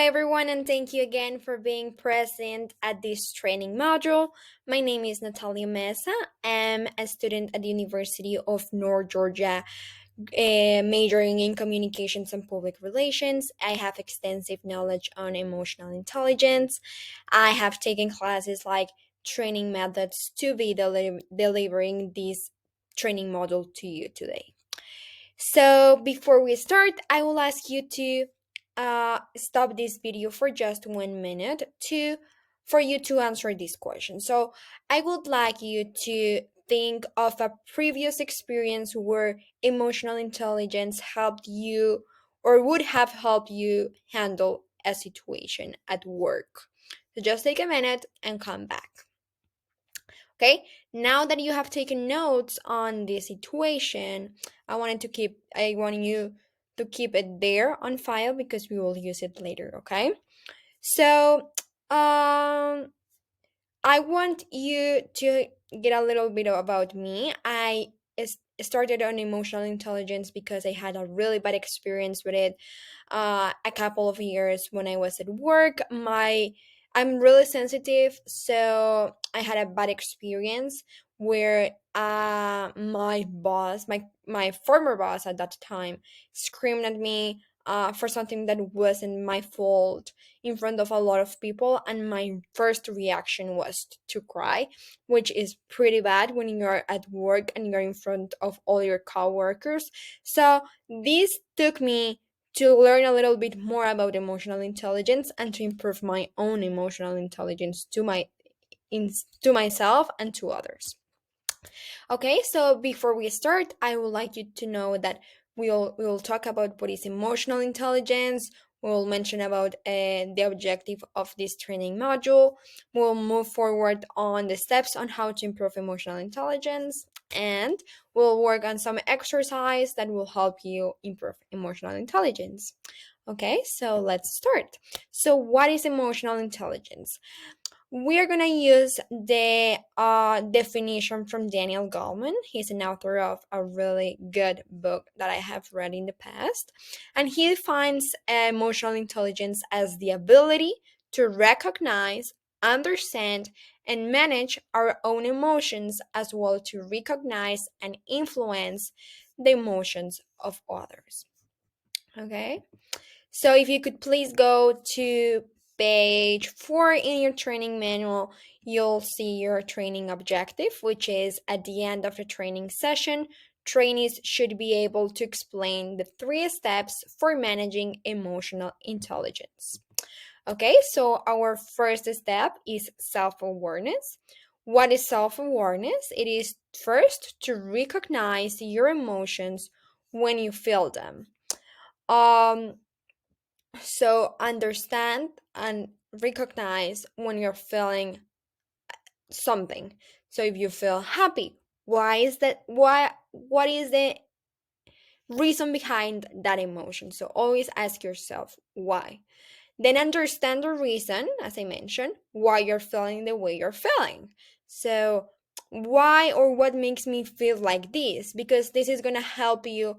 Hi, everyone, and thank you again for being present at this training module. My name is Natalia Mesa. I'm a student at the University of North Georgia, majoring in communications and public relations. I have extensive knowledge on emotional intelligence. I have taken classes like training methods to be delivering this training module to you today. So before we start, I will ask you to stop this video for just 1 minute for you to answer this question. So I would like you to think of a previous experience where emotional intelligence helped you or would have helped you handle a situation at work. So just take a minute and come back. Okay, now that you have taken notes on the situation, I want you to keep it there on file because we will use it later, okay? So, I want you to get a little bit about me. Started on emotional intelligence because I had a really bad experience with it a couple of years when I was at work. I'm really sensitive, so I had a bad experience where my former boss at that time, screamed at me for something that wasn't my fault in front of a lot of people, and my first reaction was to cry, which is pretty bad when you're at work and you're in front of all your coworkers. So this took me to learn a little bit more about emotional intelligence and to improve my own emotional intelligence to myself and to others. Okay, so before we start, I would like you to know that we will talk about what is emotional intelligence. We'll mention about the objective of this training module. We'll move forward on the steps on how to improve emotional intelligence, and we'll work on some exercise that will help you improve emotional intelligence. Okay, so let's start. So, what is emotional intelligence? We're gonna use the definition from Daniel Goleman. He's an author of a really good book that I have read in the past. And he defines emotional intelligence as the ability to recognize, understand, and manage our own emotions, as well to recognize and influence the emotions of others. Okay? So if you could please go to page 4 in your training manual, you'll see your training objective, which is at the end of the training session, trainees should be able to explain the 3 steps for managing emotional intelligence. Okay, so our first step is self-awareness. What is self-awareness? It is first to recognize your emotions when you feel them. Um, so understand and recognize when you're feeling something. So if you feel happy, why is that? What is the reason behind that emotion? So always ask yourself why. Then understand the reason, as I mentioned, why you're feeling the way you're feeling. So why or what makes me feel like this? Because this is going to help you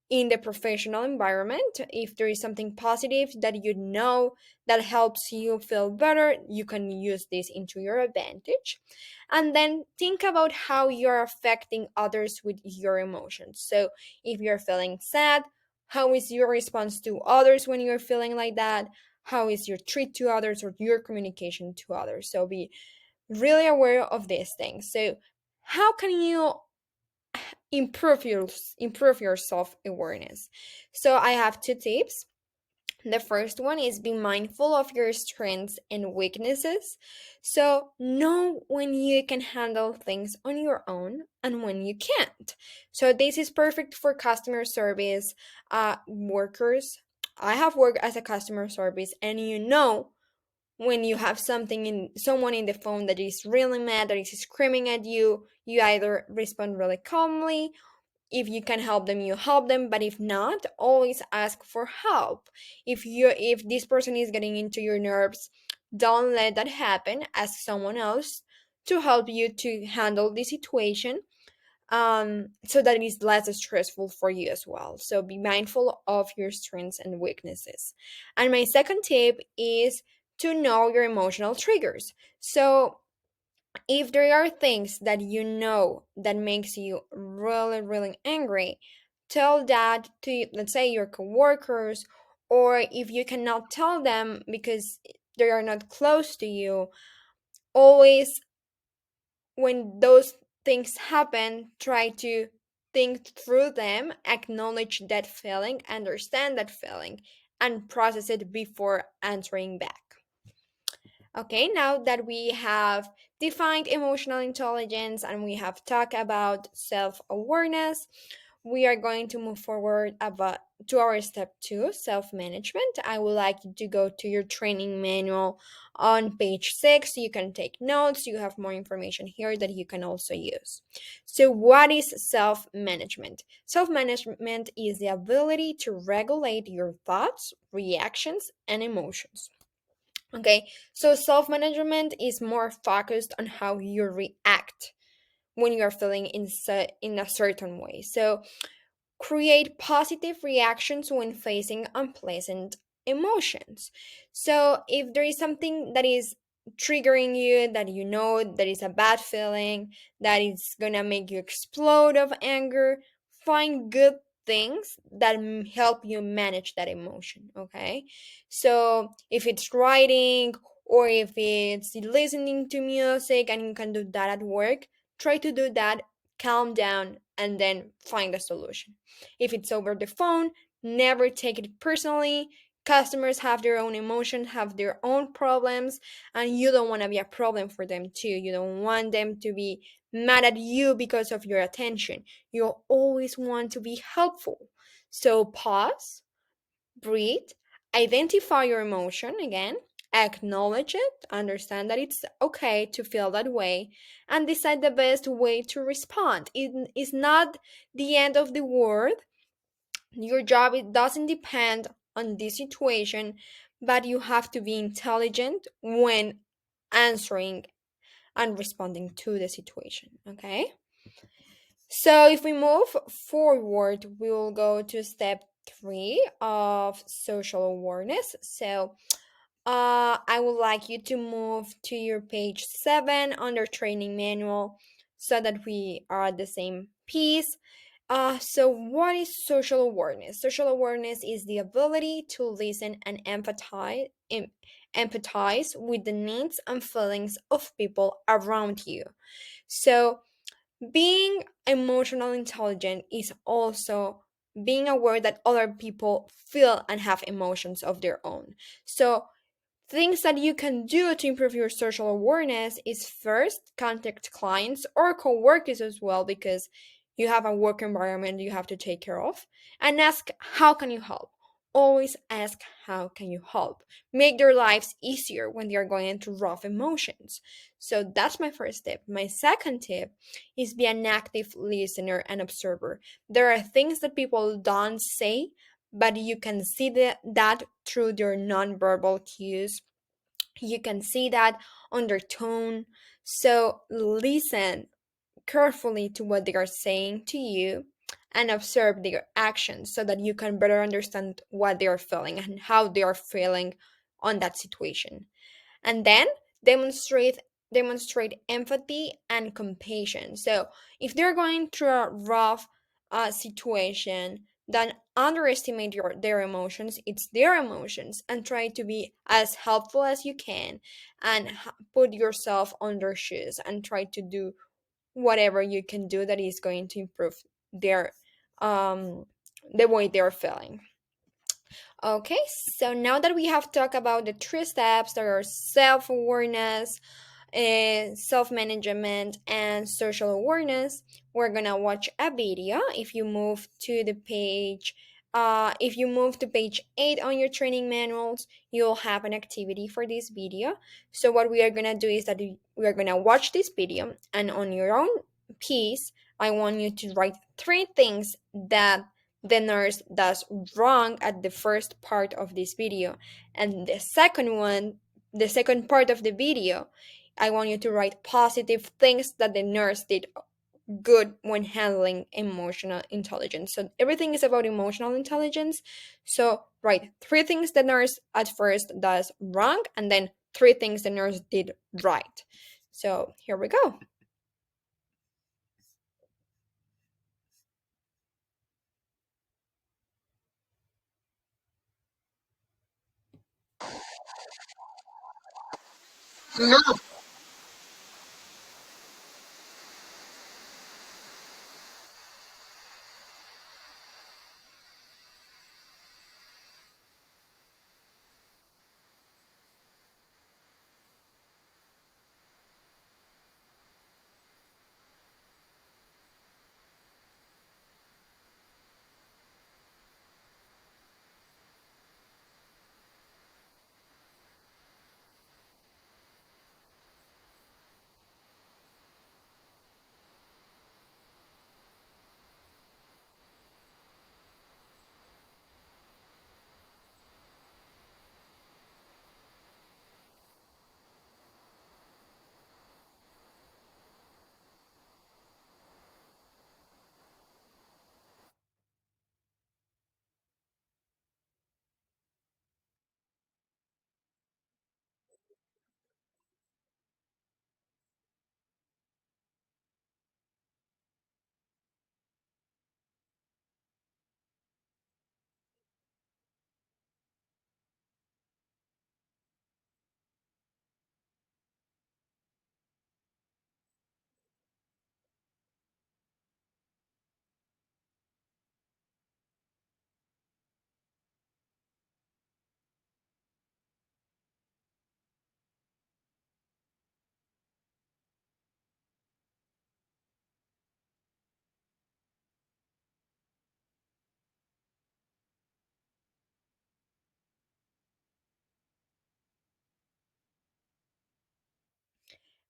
in the professional environment. If there is something positive that you know that helps you feel better, you can use this into your advantage. And then think about how you're affecting others with your emotions. So if you're feeling sad, how is your response to others when you're feeling like that? How is your treat to others or your communication to others? So be really aware of these things. So how can you improve your self-awareness? So I have 2 tips. The first one is be mindful of your strengths and weaknesses. So know when you can handle things on your own and when you can't. So this is perfect for customer service workers. I have worked as a customer service, and you know when you have someone in the phone that is really mad, that is screaming at you, you either respond really calmly. If you can help them, you help them, but if not, always ask for help. If this person is getting into your nerves, don't let that happen. Ask someone else to help you to handle the situation. so that it is less stressful for you as well. So be mindful of your strengths and weaknesses. And my second tip is to know your emotional triggers. So if there are things that you know that makes you really really angry, tell that to, let's say, your coworkers, or if you cannot tell them because they are not close to you, always when those things happen, try to think through them, acknowledge that feeling, understand that feeling, and process it before answering back. Okay, now that we have defined emotional intelligence and we have talked about self awareness, we are going to move forward about to our step 2, self management. I would like you to go to your training manual on page 6. You can take notes, you have more information here that you can also use. So what is self management? Self management is the ability to regulate your thoughts, reactions, and emotions. Okay, so self management is more focused on how you react when you are feeling in a certain way. So create positive reactions when facing unpleasant emotions. So if there is something that is triggering you, that you know that is a bad feeling, that is gonna make you explode of anger, find good things that help you manage that emotion. Okay, so if it's writing, or if it's listening to music and you can do that at work, try to do that, calm down, and then find a solution. If it's over the phone, never take it personally. Customers have their own emotions, have their own problems, and you don't want to be a problem for them too. You don't want them to be mad at you because of your attention. You always want to be helpful. So pause, breathe, identify your emotion again, acknowledge it, understand that it's okay to feel that way, and decide the best way to respond. It is not the end of the world. Your job, it doesn't depend on this situation, but you have to be intelligent when answering and responding to the situation. Okay, so if we move forward, we will go to step 3 of social awareness. So I would like you to move to your page 7 under training manual so that we are at the same piece. So what is social awareness? Social awareness is the ability to listen and empathize with the needs and feelings of people around you. So being emotional intelligent is also being aware that other people feel and have emotions of their own. So things that you can do to improve your social awareness is first contact clients or coworkers as well, because you have a work environment you have to take care of, and ask how can you help. Always ask how can you help. Make their lives easier when they are going through rough emotions. So that's my first tip. My second tip is be an active listener and observer. There are things that people don't say, but you can see that through their nonverbal cues. You can see that on their tone. So listen carefully to what they are saying to you and observe their actions so that you can better understand what they are feeling and how they are feeling on that situation. And then demonstrate demonstrate empathy and compassion. So if they're going through a rough situation, then underestimate their emotions. It's their emotions, and try to be as helpful as you can, and put yourself on their shoes and try to do whatever you can do that is going to improve their um the way they're feeling. Okay, so now that we have talked about the 3 steps, that are self awareness, self management, and social awareness, we're gonna watch a video. If you move to page 8 on your training manuals, you'll have an activity for this video. So what we are gonna do is that we are gonna watch this video, and on your own piece, I want you to write 3 things that the nurse does wrong at the first part of this video. And the second part of the video, I want you to write positive things that the nurse did good when handling emotional intelligence. So everything is about emotional intelligence. So right, three things the nurse at first does wrong, and then three things the nurse did right. So here we go.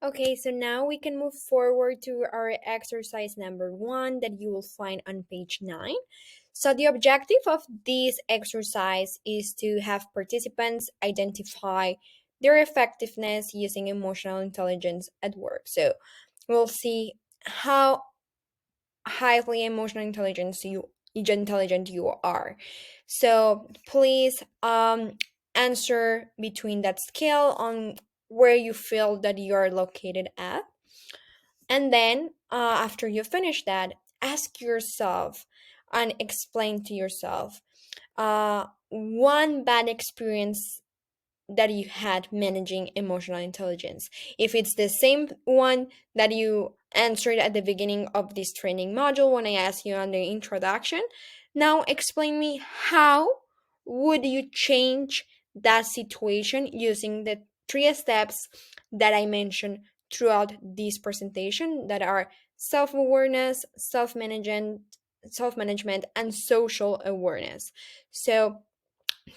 Okay, so now we can move forward to our exercise number one that you will find on page 9. So, the objective of this exercise is to have participants identify their effectiveness using emotional intelligence at work. So, we'll see how highly emotional intelligent you are. So, please answer between that scale on where you feel that you are located at. And then, after you finish that, ask yourself and explain to yourself one bad experience that you had managing emotional intelligence. If it's the same one that you answered at the beginning of this training module when I asked you on the introduction, now explain me how would you change that situation using the three steps that I mentioned throughout this presentation that are self-awareness, self-management and social awareness. So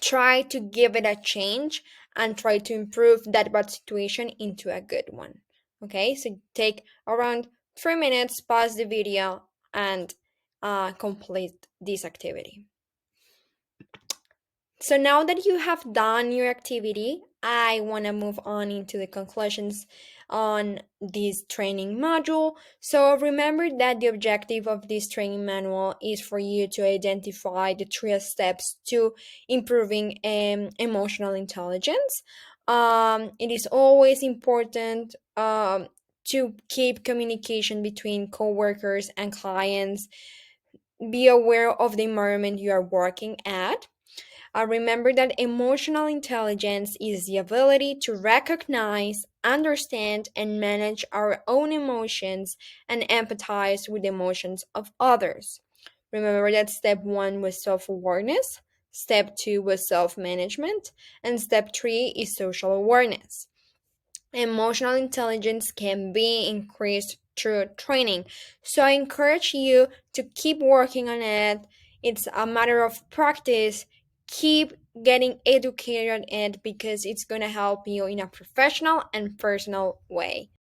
try to give it a change and try to improve that bad situation into a good one. Okay, so take around 3 minutes, pause the video, and complete this activity. So now that you have done your activity, I want to move on into the conclusions on this training module. So remember that the objective of this training manual is for you to identify the three steps to improving emotional intelligence. It is always important to keep communication between coworkers and clients. Be aware of the environment you are working at. Remember that emotional intelligence is the ability to recognize, understand, and manage our own emotions and empathize with the emotions of others. Remember that step one was self awareness, step two was self management, and step three is social awareness. Emotional intelligence can be increased through training. So I encourage you to keep working on it. It's a matter of practice. Keep getting educated on it because it's going to help you in a professional and personal way.